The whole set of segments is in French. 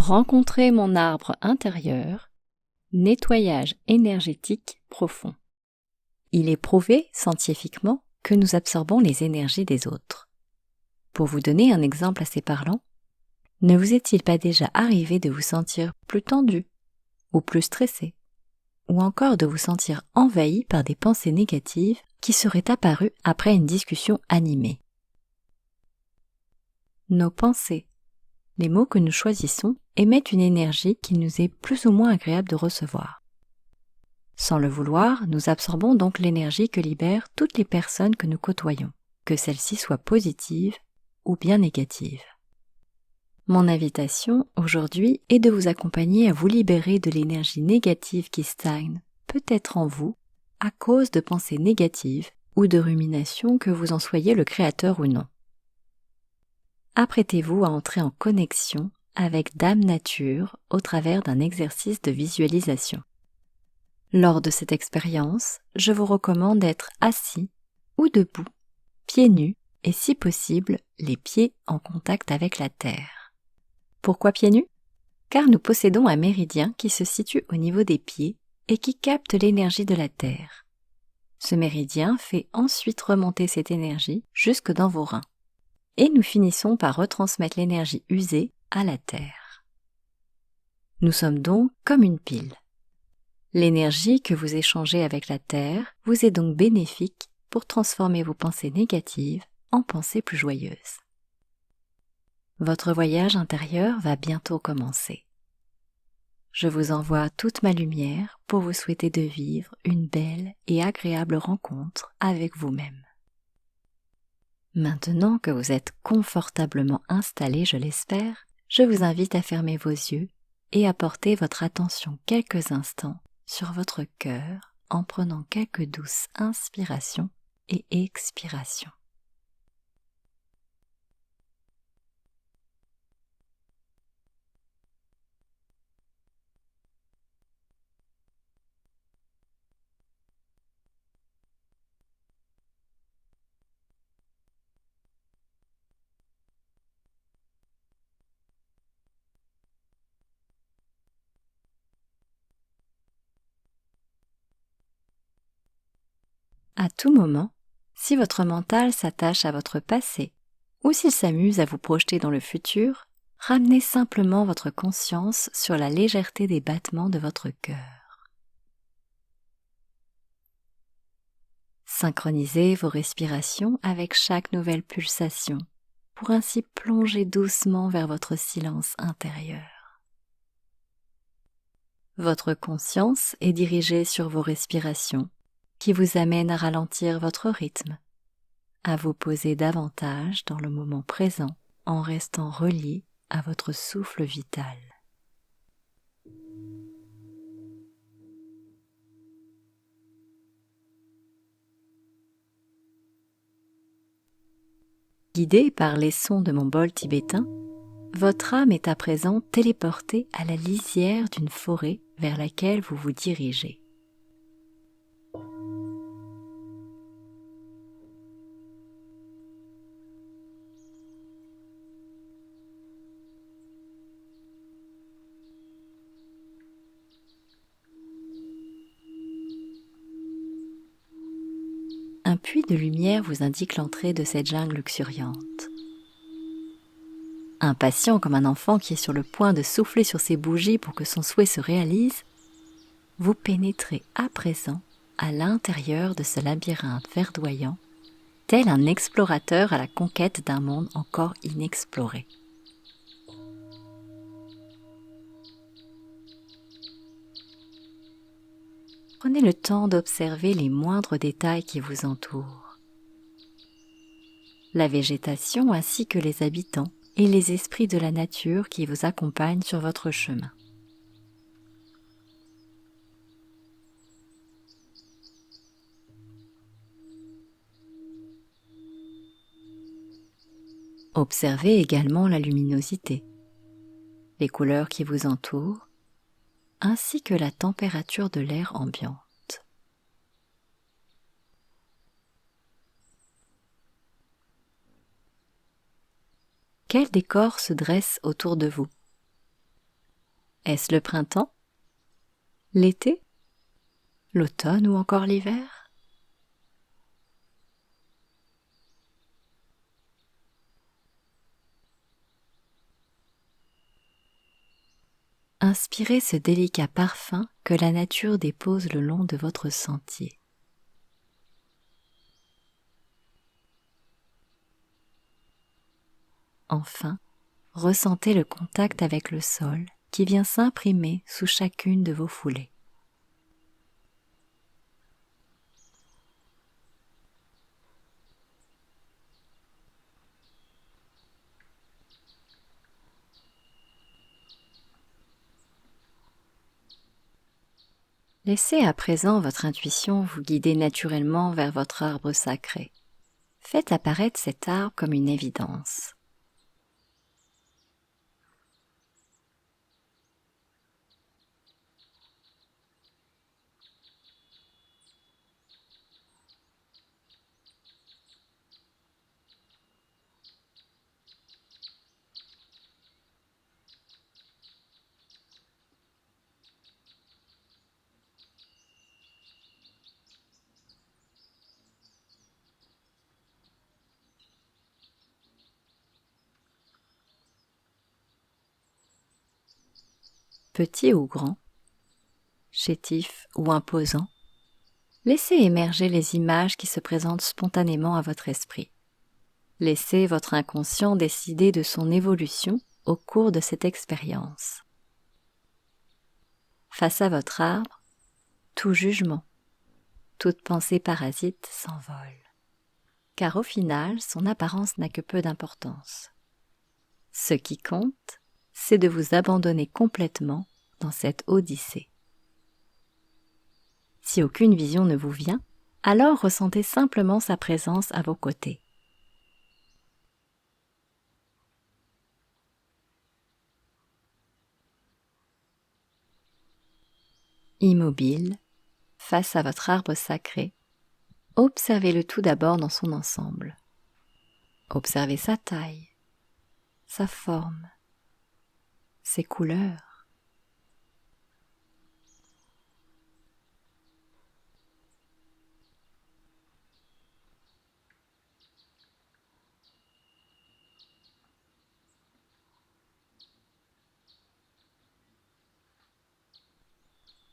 Rencontrer mon arbre intérieur, nettoyage énergétique profond. Il est prouvé scientifiquement que nous absorbons les énergies des autres. Pour vous donner un exemple assez parlant, ne vous est-il pas déjà arrivé de vous sentir plus tendu ou plus stressé, ou encore de vous sentir envahi par des pensées négatives qui seraient apparues après une discussion animée? Nos pensées, les mots que nous choisissons, émettent une énergie qu'il nous est plus ou moins agréable de recevoir. Sans le vouloir, nous absorbons donc l'énergie que libèrent toutes les personnes que nous côtoyons, que celles-ci soient positives ou bien négatives. Mon invitation aujourd'hui est de vous accompagner à vous libérer de l'énergie négative qui stagne, peut-être en vous, à cause de pensées négatives ou de ruminations, que vous en soyez le créateur ou non. Apprêtez-vous à entrer en connexion avec Dame Nature au travers d'un exercice de visualisation. Lors de cette expérience, je vous recommande d'être assis ou debout, pieds nus et si possible, les pieds en contact avec la terre. Pourquoi pieds nus? Car nous possédons un méridien qui se situe au niveau des pieds et qui capte l'énergie de la terre. Ce méridien fait ensuite remonter cette énergie jusque dans vos reins. Et nous finissons par retransmettre l'énergie usée à la terre. Nous sommes donc comme une pile. L'énergie que vous échangez avec la terre vous est donc bénéfique pour transformer vos pensées négatives en pensées plus joyeuses. Votre voyage intérieur va bientôt commencer. Je vous envoie toute ma lumière pour vous souhaiter de vivre une belle et agréable rencontre avec vous-même. Maintenant que vous êtes confortablement installé, je l'espère, je vous invite à fermer vos yeux et à porter votre attention quelques instants sur votre cœur en prenant quelques douces inspirations et expirations. À tout moment, si votre mental s'attache à votre passé ou s'il s'amuse à vous projeter dans le futur, ramenez simplement votre conscience sur la légèreté des battements de votre cœur. Synchronisez vos respirations avec chaque nouvelle pulsation pour ainsi plonger doucement vers votre silence intérieur. Votre conscience est dirigée sur vos respirations qui vous amènent à ralentir votre rythme, à vous poser davantage dans le moment présent en restant relié à votre souffle vital. Guidé par les sons de mon bol tibétain, votre âme est à présent téléportée à la lisière d'une forêt vers laquelle vous vous dirigez. Un puits de lumière vous indique l'entrée de cette jungle luxuriante. Impatient comme un enfant qui est sur le point de souffler sur ses bougies pour que son souhait se réalise, vous pénétrez à présent à l'intérieur de ce labyrinthe verdoyant, tel un explorateur à la conquête d'un monde encore inexploré. Prenez le temps d'observer les moindres détails qui vous entourent. La végétation ainsi que les habitants et les esprits de la nature qui vous accompagnent sur votre chemin. Observez également la luminosité, les couleurs qui vous entourent, ainsi que la température de l'air ambiante. Quel décor se dresse autour de vous? Est-ce le printemps? L'été? L'automne ou encore l'hiver? Inspirez ce délicat parfum que la nature dépose le long de votre sentier. Enfin, ressentez le contact avec le sol qui vient s'imprimer sous chacune de vos foulées. Laissez à présent votre intuition vous guider naturellement vers votre arbre sacré. Faites apparaître cet arbre comme une évidence. Petit ou grand, chétif ou imposant, laissez émerger les images qui se présentent spontanément à votre esprit. Laissez votre inconscient décider de son évolution au cours de cette expérience. Face à votre arbre, tout jugement, toute pensée parasite s'envole, car au final, son apparence n'a que peu d'importance. Ce qui compte, c'est de vous abandonner complètement dans cette odyssée. Si aucune vision ne vous vient, alors ressentez simplement sa présence à vos côtés. Immobile, face à votre arbre sacré, observez-le tout d'abord dans son ensemble. Observez sa taille, sa forme, ses couleurs.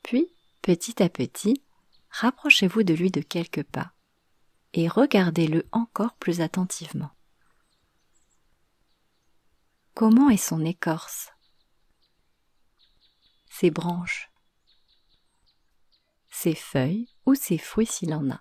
Puis, petit à petit, rapprochez-vous de lui de quelques pas et regardez-le encore plus attentivement. Comment est son écorce? Ses branches? Ses feuilles ou ses fruits s'il en a?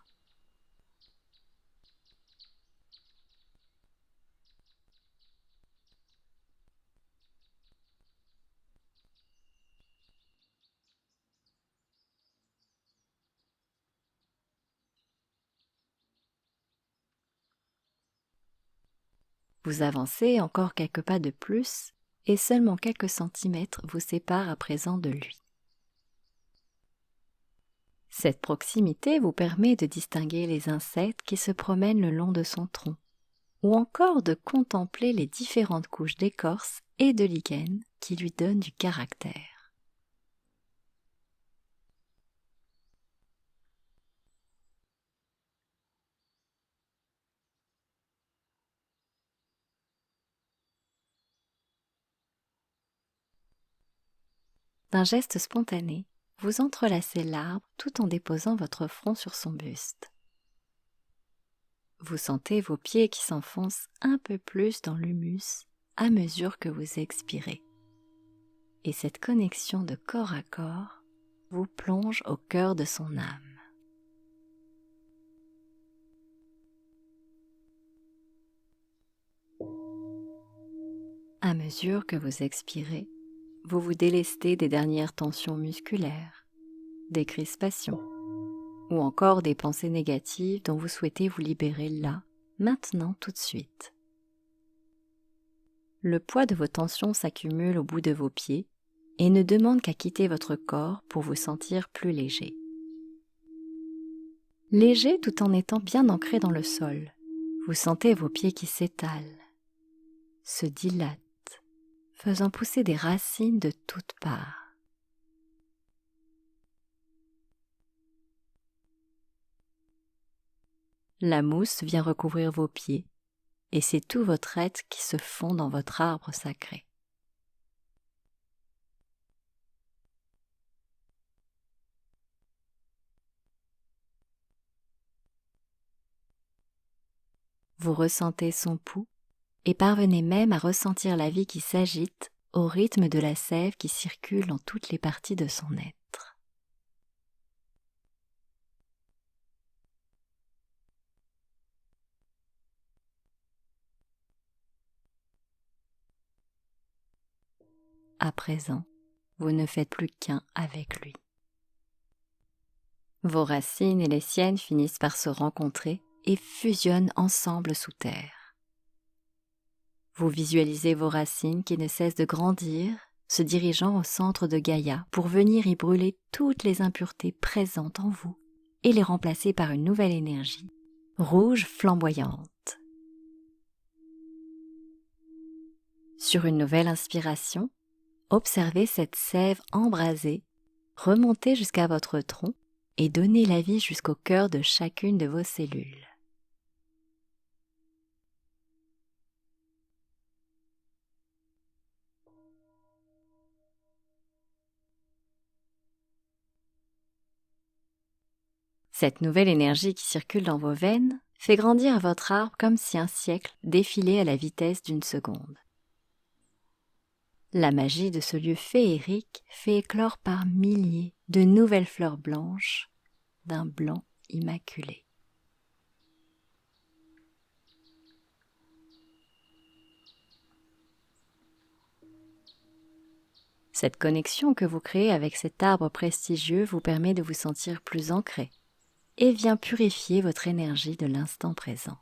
Vous avancez encore quelques pas de plus et seulement quelques centimètres vous séparent à présent de lui. Cette proximité vous permet de distinguer les insectes qui se promènent le long de son tronc, ou encore de contempler les différentes couches d'écorce et de lichen qui lui donnent du caractère. D'un geste spontané, vous entrelacez l'arbre tout en déposant votre front sur son buste. Vous sentez vos pieds qui s'enfoncent un peu plus dans l'humus à mesure que vous expirez. Et cette connexion de corps à corps vous plonge au cœur de son âme. À mesure que vous expirez, vous vous délestez des dernières tensions musculaires, des crispations, ou encore des pensées négatives dont vous souhaitez vous libérer là, maintenant, tout de suite. Le poids de vos tensions s'accumule au bout de vos pieds et ne demande qu'à quitter votre corps pour vous sentir plus léger. Léger tout en étant bien ancré dans le sol. Vous sentez vos pieds qui s'étalent, se dilatent, faisant pousser des racines de toutes parts. La mousse vient recouvrir vos pieds et c'est tout votre être qui se fond dans votre arbre sacré. Vous ressentez son pouls et parvenez même à ressentir la vie qui s'agite au rythme de la sève qui circule dans toutes les parties de son être. À présent, vous ne faites plus qu'un avec lui. Vos racines et les siennes finissent par se rencontrer et fusionnent ensemble sous terre. Vous visualisez vos racines qui ne cessent de grandir, se dirigeant au centre de Gaïa pour venir y brûler toutes les impuretés présentes en vous et les remplacer par une nouvelle énergie, rouge flamboyante. Sur une nouvelle inspiration, observez cette sève embrasée remonter jusqu'à votre tronc et donner la vie jusqu'au cœur de chacune de vos cellules. Cette nouvelle énergie qui circule dans vos veines fait grandir votre arbre comme si un siècle défilait à la vitesse d'une seconde. La magie de ce lieu féerique fait éclore par milliers de nouvelles fleurs blanches d'un blanc immaculé. Cette connexion que vous créez avec cet arbre prestigieux vous permet de vous sentir plus ancré et vient purifier votre énergie de l'instant présent.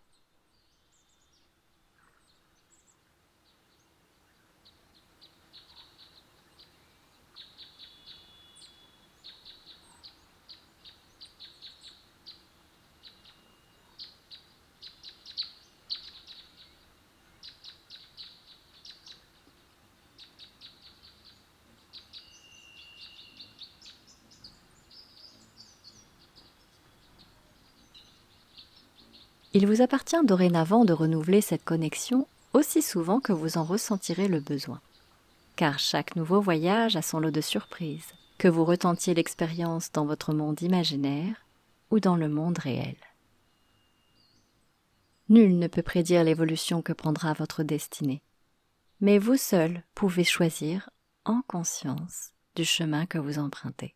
Il vous appartient dorénavant de renouveler cette connexion aussi souvent que vous en ressentirez le besoin. Car chaque nouveau voyage a son lot de surprises, que vous retentiez l'expérience dans votre monde imaginaire ou dans le monde réel. Nul ne peut prédire l'évolution que prendra votre destinée, mais vous seul pouvez choisir, en conscience, du chemin que vous empruntez.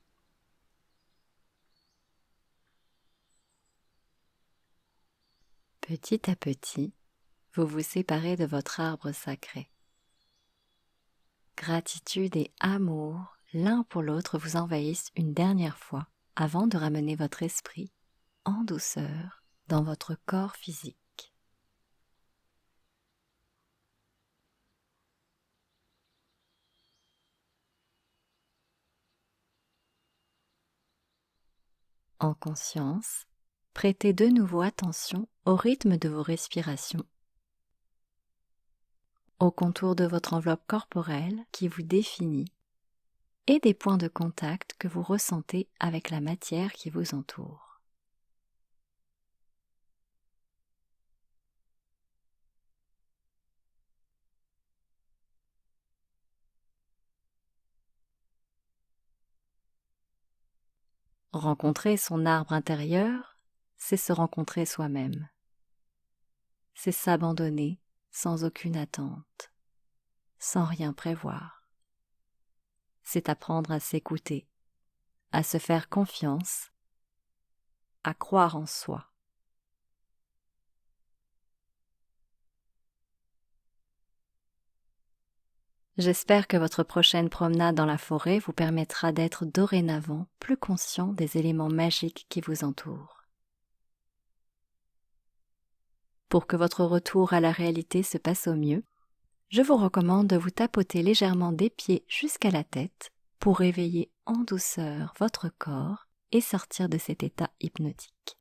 Petit à petit, vous vous séparez de votre arbre sacré. Gratitude et amour l'un pour l'autre vous envahissent une dernière fois avant de ramener votre esprit en douceur dans votre corps physique. En conscience, prêtez de nouveau attention au rythme de vos respirations, au contour de votre enveloppe corporelle qui vous définit et des points de contact que vous ressentez avec la matière qui vous entoure. Rencontrer son arbre intérieur, c'est se rencontrer soi-même. C'est s'abandonner sans aucune attente, sans rien prévoir. C'est apprendre à s'écouter, à se faire confiance, à croire en soi. J'espère que votre prochaine promenade dans la forêt vous permettra d'être dorénavant plus conscient des éléments magiques qui vous entourent. Pour que votre retour à la réalité se passe au mieux, je vous recommande de vous tapoter légèrement des pieds jusqu'à la tête pour réveiller en douceur votre corps et sortir de cet état hypnotique.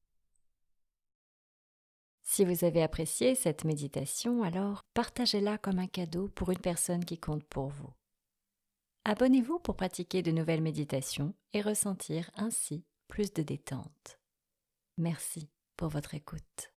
Si vous avez apprécié cette méditation, alors partagez-la comme un cadeau pour une personne qui compte pour vous. Abonnez-vous pour pratiquer de nouvelles méditations et ressentir ainsi plus de détente. Merci pour votre écoute.